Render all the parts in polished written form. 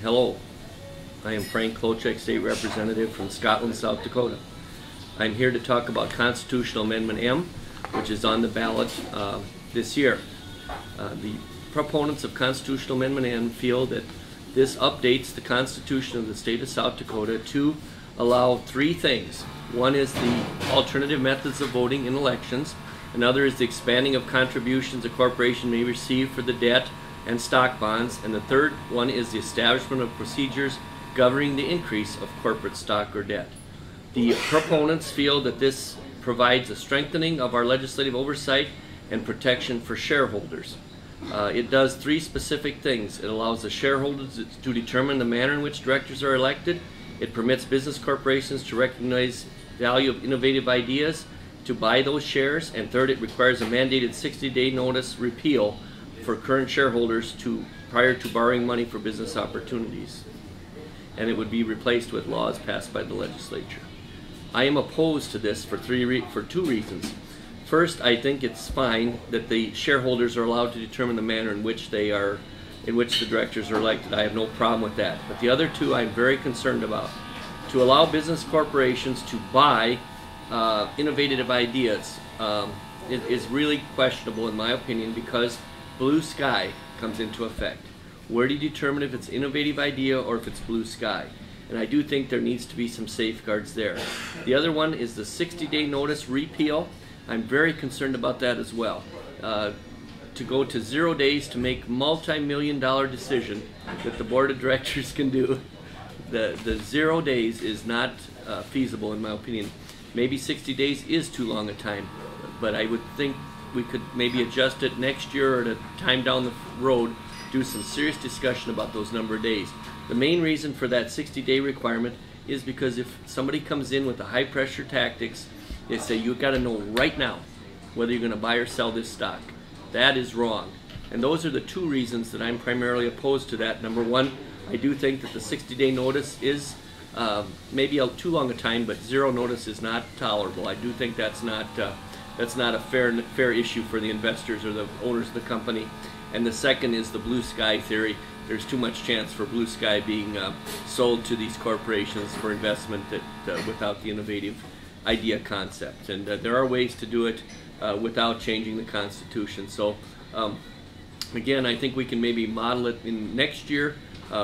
Hello, I am Frank Kloucek, State Representative from Scotland, South Dakota. I'm here to talk about Constitutional Amendment M, which is on the ballot this year. The proponents of Constitutional Amendment M feel that this updates the Constitution of the state of South Dakota to allow three things. One is the alternative methods of voting in elections. Another is the expanding of contributions a corporation may receive for the debt and stock bonds. And the third one is the establishment of procedures governing the increase of corporate stock or debt. The proponents feel that this provides a strengthening of our legislative oversight and protection for shareholders. It does three specific things. It allows the shareholders to determine the manner in which directors are elected. It permits business corporations to recognize the value of innovative ideas to buy those shares. And third, it requires a mandated 60-day notice repeal for current shareholders prior to borrowing money for business opportunities. And it would be replaced with laws passed by the legislature. I am opposed to this for two reasons. First, I think it's fine that the shareholders are allowed to determine the manner in which the directors are elected. I have no problem with that. But the other two I'm very concerned about. To allow business corporations to buy innovative ideas is really questionable in my opinion, because blue sky comes into effect. Where do you determine if it's an innovative idea or if it's blue sky? And I do think there needs to be some safeguards there. The other one is the 60-day notice repeal. I'm very concerned about that as well. To go to 0 days to make multi-million-dollar decision that the board of directors can do, the 0 days is not feasible in my opinion. Maybe 60 days is too long a time, but I would think we could maybe adjust it next year or at a time down the road, do some serious discussion about those number of days. The main reason for that 60-day requirement is because if somebody comes in with the high pressure tactics, they say you've got to know right now whether you're going to buy or sell this stock. That is wrong. And those are the two reasons that I'm primarily opposed to that. Number one, I do think that the 60-day notice is maybe too long a time, but zero notice is not tolerable. I do think that's not a fair issue for the investors or the owners of the company. And the second is the blue sky theory. There's too much chance for blue sky being sold to these corporations for investment without the innovative idea concept. And there are ways to do it without changing the Constitution. So again, I think we can maybe model it in next year,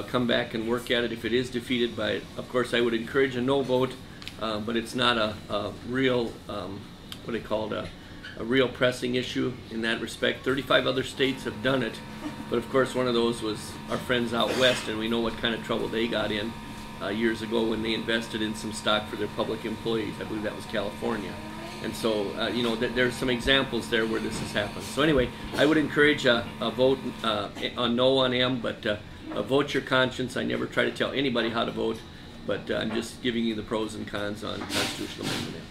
come back and work at it if it is defeated by it. Of course, I would encourage a no vote, but it's not a real, what they call it, a real pressing issue in that respect. 35 other states have done it, but of course one of those was our friends out west, and we know what kind of trouble they got in years ago when they invested in some stock for their public employees. I believe that was California. And so, you know, there's some examples there where this has happened. So anyway, I would encourage a vote on no on M, but vote your conscience. I never try to tell anybody how to vote, but I'm just giving you the pros and cons on Constitutional Amendment M.